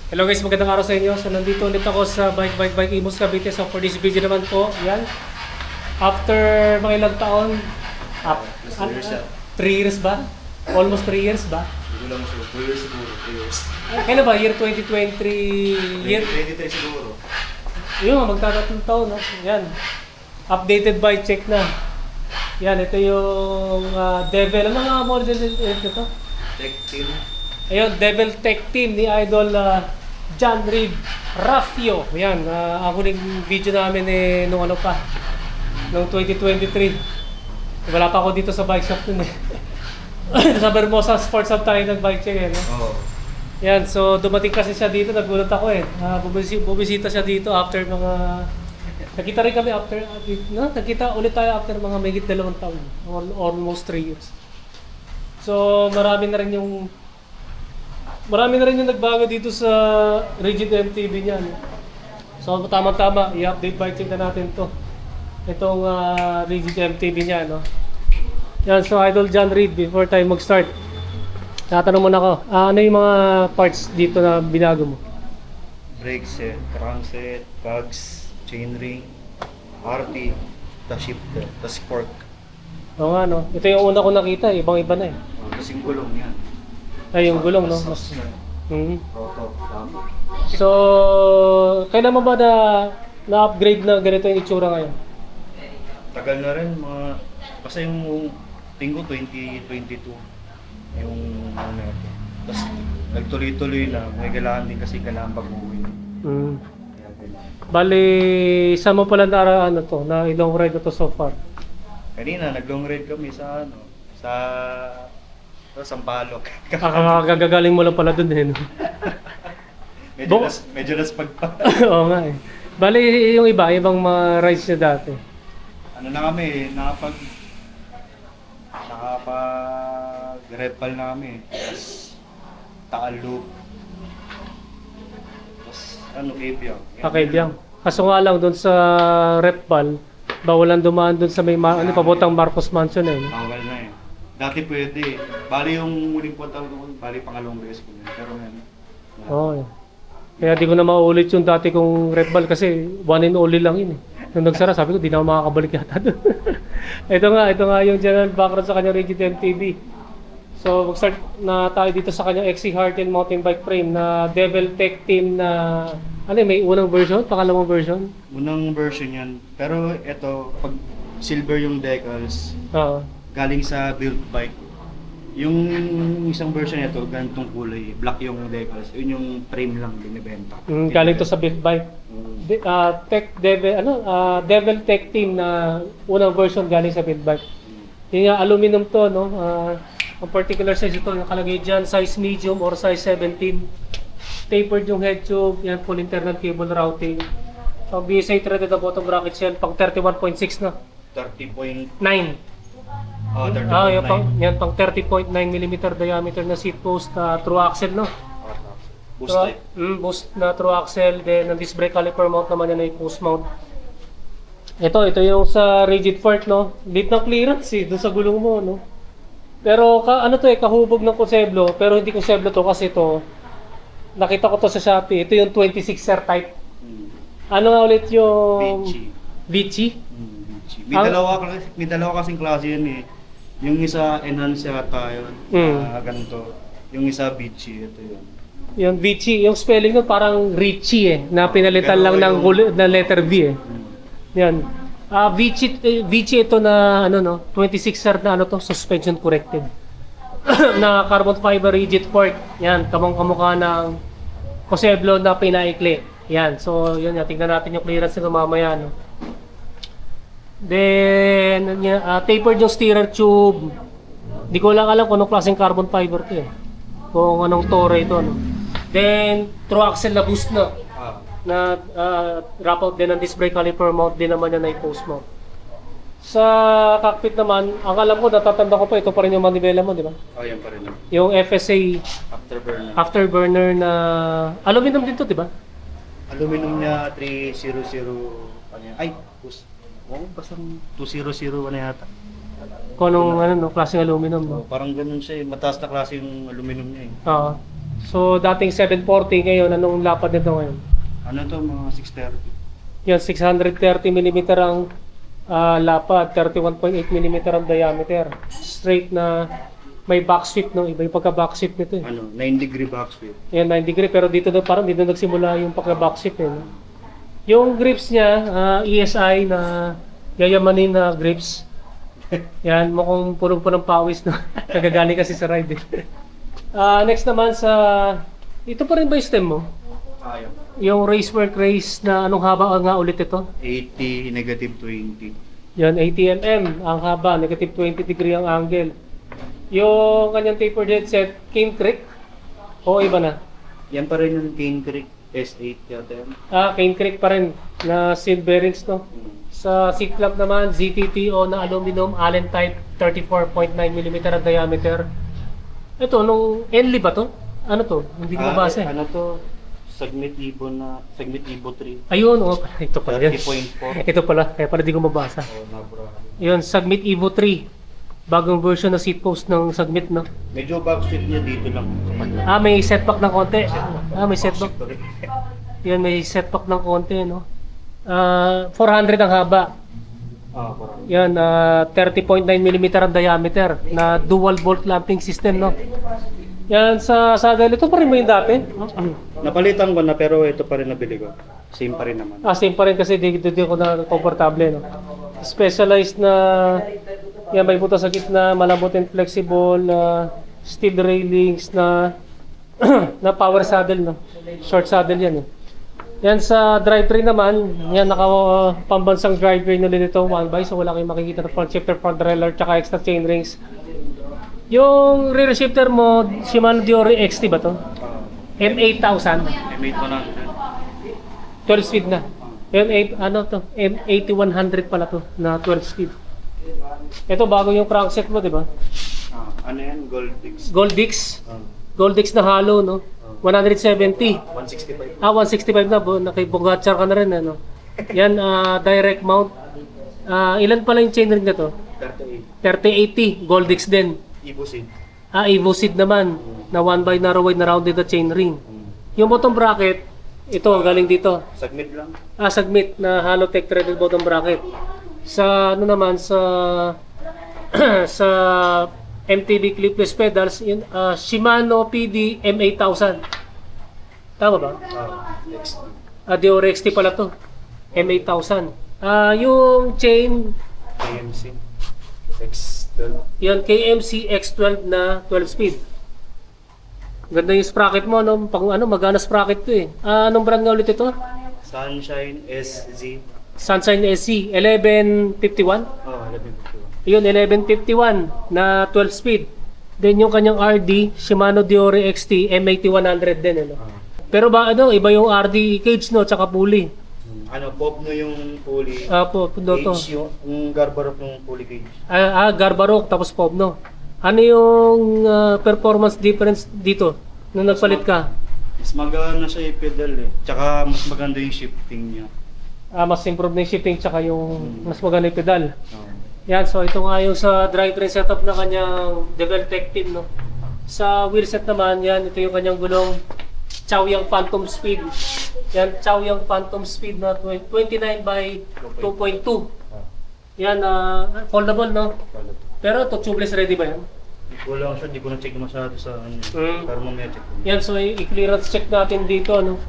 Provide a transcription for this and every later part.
Hello guys, magandang araw sa inyo. So nandito ulit ako sa Bike Imus Cavite. So for this video naman po, yan. After mga ilang taon, 3 years ba? Almost 3 years ba? Hindi ko lang siguro, 2 years siguro, 3 years. Kailan ba? Year 2023? 2023 siguro. Yun, magtatatlong taon. No? Yan. Updated bike check na. Yan, ito yung Devil. Ano nga model ito? Tech team. Ayun, Devil Tech Team ni Idol John Reed Raffio. Yan, ang huling video namin nung ano pa, nung 2023. Wala pa ako dito sa bike shop nun eh. Sa Bermosa Sports Hub tayo nag-bike check eh. No? Oo. Yan, so dumating kasi siya dito, nagulat ako eh. Bumisita siya dito after mga... Nakita rin kami after, no? Nakita ulit tayo after mga mahigit 2 taon. Almost 3 years. So marami na rin yung nagbago dito sa Rigid MTB niyan. So tama-tama, i-update bike check na natin to. Itong Rigid MTB niya, no? Yan, so Idol John Reed, before tayo mag-start, tatanong muna ako, ano yung mga parts dito na binago mo? Brake set, crankset, cogs, chainring, RT, the shifter, the fork. Oo nga, no? Ito yung una ko nakita, ibang-iba na eh. Tapos yung gulong yan. Ay, yung gulong, no? Mas Mhm. roto, tama. So, kailan mo ba na-upgrade na ganito yung itsura ngayon? Tagal na rin, kasi yung tingko 2022, yung ano ito. Tapos nagtuloy-tuloy na, may kailangan din kasi kailangan baguhin. Mm. Kaya kailangan. Bali, saan mo pala na ilong ride na to so far? Kanina, nag-long ride kami sa Sampaloc. Gagaling mo lang pala dun eh. No? medyo nas pagpa. Oo nga eh. Bali, yung ibang mga rides niya dati. Ano na kami, nakapag repal na kami. Tapos Taal Loop. Tapos Kabyang. Kaibiyang. Kaso nga lang doon sa Repbal, bawalan dumaan doon sa may papuntang Marcos Mansion eh. No? Bawal na eh. Dati pwede. Bali yung muling punta ko doon, bali pangalawang beses ko yun. Pero ngayon, wala. Oo eh. Kaya di ko na maulit yung dati kong Repbal kasi one and only lang yun eh. Nung nagsara, sabi ko, di na ako makakabalik yata doon. ito nga yung general background sa kanyang Rigid MTB. So, mag-start na tayo dito sa kanyang XC Harten mountain bike frame na Devil Tech Team na, may unang version, pangalawang version? Unang version yan. Pero ito, pag silver yung decals, Oo. galing sa build bike. Yung isang version nito, ganitong kulay, black yung decals. Yun yung frame lang binibenta. Galing to sa build bike. Devil Tech Team na unang version galing sa build bike. Yung aluminum to, no? Ang particular size ito, nakalagay dyan, size medium or size 17. Tapered yung head tube, yan full internal cable routing. Ang BSA threaded na bottom bracket shell, pang 31.6 na. 30.9. 9. 30.9. Yan pang 30.9 mm diameter na seat post na true axle, no? Boost type. Boost na true axle, then ang disc brake caliper mount naman yan ay post mount. Ito yung sa rigid fork, no? Lit ng clearance eh, dun sa gulong mo, no? Pero kahubog ng Konseblo, pero hindi Konseblo to kasi to nakita ko to sa Shopee. Ito yung 26er type. Ano nga ulit yung Vici. Vici? Vici. May dalawa kasing klase yan eh. Yung isa enhance yata yun. Ganito. Yung isa Vici, ito yun. Yung Vici, yung spelling nun parang Richie eh, na pinalitan lang ng na letter V eh. Yan. Vici ito na 26er na suspension corrected. Na carbon fiber rigid fork. Yan, kamukha ng Konseblo na pinaikli. Yan. So, yun, tingnan natin yung clearance nito mamaya, no. Then, tapered yung steerer tube. Di ko lang alam kung anong klaseng carbon fiber to eh. Kung anong tore ito, no. Then, true axle na boost na. Na wrap out din ng disc brake caliper mount din naman yan ay post mount. Sa cockpit naman, ang alam ko, natatanda ko pa, ito pa rin yung manibela mo, di ba? Yan pa rin. Yung FSA afterburner na aluminum din to, di ba? Aluminum niya 300 ay, basta 200 ano yata. Kung anong klaseng aluminum, no? Parang ganun siya eh. Mataas na klase yung aluminum niya eh. Oo. So, dating 740, ngayon, anong lapad nito ngayon? Ano to, mga 630. Yan, 630mm ang lapad, 31.8mm ang diameter. Straight na may back sweep, no? Iba yung pagka-back sweep nito eh. Ano, 9-degree box wheel. Yan, 9 degree, pero dito na parang dito nagsimula yung pagka-back sweep eh. No? Yung grips niya, ESI na yayamanin na grips. Yan, mukhang puno po ng pawis, no? Nagagaling kasi sa ride eh. Next naman sa... Ito pa rin ba yung stem mo? Ayaw. Yung racework race na anong haba nga ulit ito? 80, negative 20. Yan, 80mm ang haba, negative 20 degree ang angle. Yung kanyang tapered headset, Cane Creek? O iba na? Yan pa rin yung Cane Creek S8 yata yan. Cane Creek pa rin na seal bearings, no? Sa seat clamp naman, ZTTO na aluminum, Allen type, 34.9mm ang diameter. Ito, nung Enly ba to? Ano to? Hindi ko mabasa eh. Ano to? Segment Evo 3. Ayun, oh, ito pala yun. 30.4. Ito pala, kaya pala di ko mabasa. Oh, nabura. Yun, Segment Evo 3. Bagong version na seat post ng Segment, no? Medyo back seat niya dito lang sa kanya. May setback ng konti. May setback. Sorry. Yan, may setback ng konti, no? 400 ang haba. Parang. Yan, 30.9mm ang diameter na dual bolt clamping system, no? Yan, sa saddle, ito pa rin ba yung dati? Napalitan ko na pero ito pa rin nabili ko. Same pa rin naman. Same pa rin kasi dito ako na komportable, no? Specialized na, yan, may butas sa gitna, malambot and flexible, steel railings na na power saddle, no? Short saddle yan, eh. Yan sa drivetrain naman, yan naka pambansang drivetrain ulit ito, 1x, so wala kayong makikita na front shifter, front derailleur, tsaka extra chain rings. Yung rear shifter mo, Shimano Diore XT ba to? M8000, M8100. 12 speed na. M8100 pala to, na 12 speed. Ito bago yung crankset mo, di ba? Ano yan? Goldix. Goldix. Goldix na hollow, no? 170. 165. 165 na, nakibungatchar ka na rin, ano? Yan, direct mount. Ilan pala yung chainring na to? 38. 3080, Goldix din. Evo seat. Evo seat naman, na 1x narrow wide na rounded na chainring. Yung bottom bracket, ito, galing dito. Submit lang. Submit na hollow tech threaded bottom bracket. Sa, ano naman, sa sa MTB clipless pedals, yun, Shimano PD M8000. Tama ba? Next. Diore XT pala to. M8000. Yung chain, KMC. X12. yun, KMC X12 na 12 speed. Ganda yung sprocket mo, no? Pang ano, magana sprocket to eh. Anong brand nga ulit ito? Sunshine SZ. Sunshine SC 1151. 1151. Yun, 1151 na 12 speed. Then yung kanyang RD, Shimano Diore XT M8100 din, ano? Pero ba ano, iba yung RD cage, no, tsaka pulley. Ano, pop no yung pulley. Po, to. Cage yung Garbarok yung pulley cage. Garbarok, tapos Pobno. Ano yung performance difference dito nung nagpalit ka? Mas maganda siya yung pedal eh. Tsaka mas maganda yung shifting niya. Mas improve na yung shifting tsaka yung mas maganda yung pedal. Oh. Yan, so ito nga yung sa drivetrain setup na kanyang Develtech team, no? Sa wheelset naman, yan, ito yung kanyang gulong Chaoyang Phantom Speed. Yan, Chaoyang Phantom Speed na 29 by 2.2. Yan, foldable, no? Pero ito, tubeless ready ba yan? Hindi ko lang siya, hindi ko na-check masyado sa ano. Pero mamaya check ko. Yan, so i-clearance check natin dito, ano?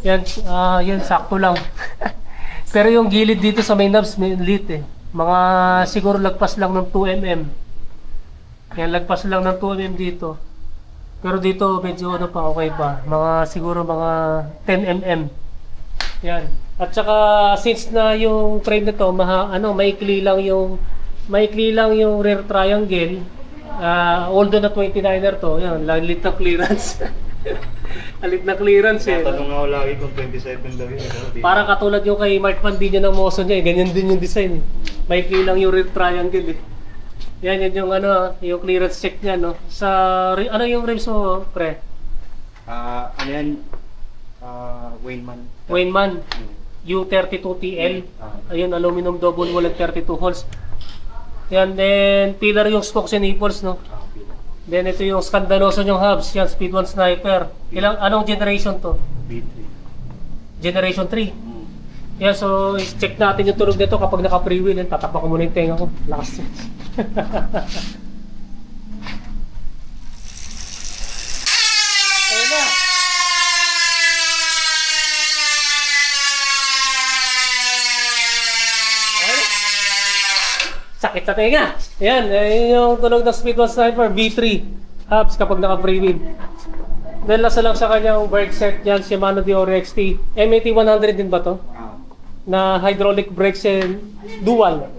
Yan, yan, sakto lang. Pero yung gilid dito sa main knobs, may lit eh. Mga siguro lagpas lang ng 2mm. Yan, lagpas lang ng 2mm dito. Pero dito medyo ano pa, okay pa. Mga siguro mga 10mm. Yan. At saka since na yung frame nito, maikli lang yung rear triangle. Although na 29er to, yan, lit na clearance. Alit na clearance eh. Tanong nga ako lagi kung 27 daw yun. Parang katulad yung kay Mark Van Dino ng Moso niya, ganyan din yung design. Maikli lang yung rear triangle eh. Yan yung yung clearance check niya, no. Sa ano yung rims mo, pre? Ano yan? Wayneman. Wayneman U32TL. Ayun, aluminum double wall at 32 holes. Yan, then pillar yung spokes and nipples, no. Then ito yung skandaloso yung hubs, yan Speed 1 Sniper. Anong generation to? B3. Generation 3. Mm. Yeah, so check natin yung tunog nito kapag naka-free wheel. Tatakpa ko muna yung tenga ko. Lakas. Ayun na. Ayun. Sakit sa tenga. Ayan, ayun yung tunog ng Speed 1 Sniper V3 hubs kapag naka-free wheel. Dahil nasa lang sa kanyang brake set yan, Shimano Diore XT. MAT-100 din ba to? Ah. Na hydraulic brakes and dual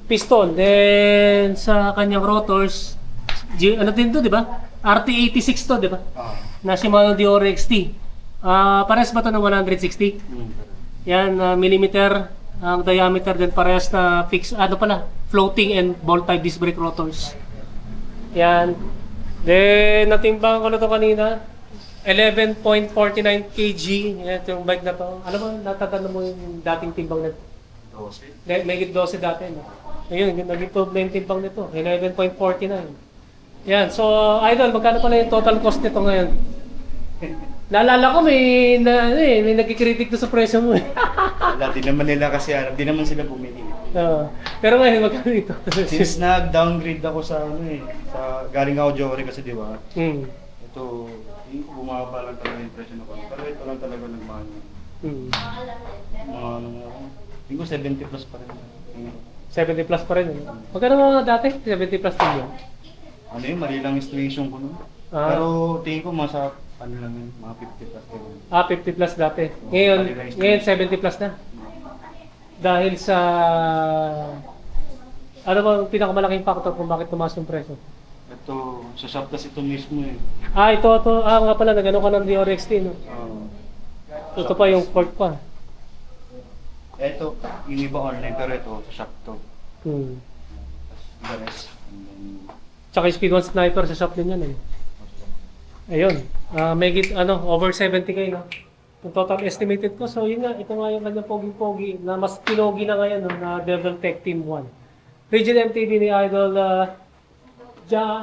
piston. Then sa kanyang rotors, ano din to, di ba? RT86 to, di ba? Ah. Na Shimano Diore XT. Pares ba to ng 160? Mm. Yan, millimeter ang diameter din, parehas na fix, ano pala, floating and ball type disc brake rotors. Yan. Then, natimbang ko na to kanina. 11.49 kg. Yan, yung bike na to. Ano ba, natatanda mo yung dating timbang na 12. may 12 dati. No? Ayun, nag-improve na yung timbang nito. 11.49. Yan, so, idol, magkano pala yung total cost nito ngayon? Naalala ko may nagkikritik to sa presyo mo eh. Wala, di naman nila kasi di naman sila bumili. Pero ngayon, magkano ito? Since nag-downgrade ako sa galing ako Jory kasi di ba? Hmm. Ito, bumaba lang talaga yung presyo na ko. Pero ito lang talaga nagmahal. Hmm. Mga ano nga, hindi ko 70 plus pa rin. 70 plus pa rin. Ano? Magkano mga dati? 70 plus din yun. Ano yun, mali lang installation ko nun. Ah. Pero tingin ko masa, ano lang yun, mga 50 plus din. 50 plus dati. Ngayon 70 plus na. Dahil sa... Ano ba ang pinakamalaking factor kung bakit tumaas yung presyo? Ito, sa Shoptas ito mismo eh. Ito. Nga pala, nagano ka ng Dior XT, no? Ito pa yung port pa. Ito, yung iba online pero ito, sa shop to. Hmm. Tapos the rest. And then, Tsaka yung Speed 1 Sniper sa shop din yan, eh. Ayun. May over 70k, no? Yung total estimated ko. So, yun nga. Ito nga yung kanyang pogi-pogi na mas pilogi na ngayon, no? Na Devil Tech Team 1. Rigid MTB ni Idol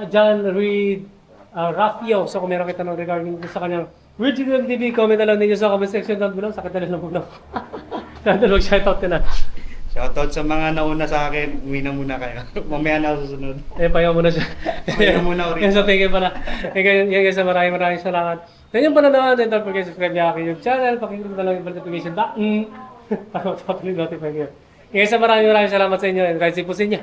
John Reed Raffio. So, kung meron kita ng regarding sa kanyang Rigid MTB, comment na lang ninyo sa comment section down below. Sakit na lang muna. Idol, mag-shoutout ka na. shoutout sa mga nauna sa akin, uwi na muna kayo. Mamaya na ako susunod. Payaw muna siya. Payaw muna ulit. Yan, so thank you pala. Yan guys, maraming salamat. Yan yung pala naman, don't forget to subscribe niya aking YouTube channel. Pakiclick na lang yung notification button. Para matapos notify kayo. Yan guys, maraming salamat sa inyo and guys, po sa inyo.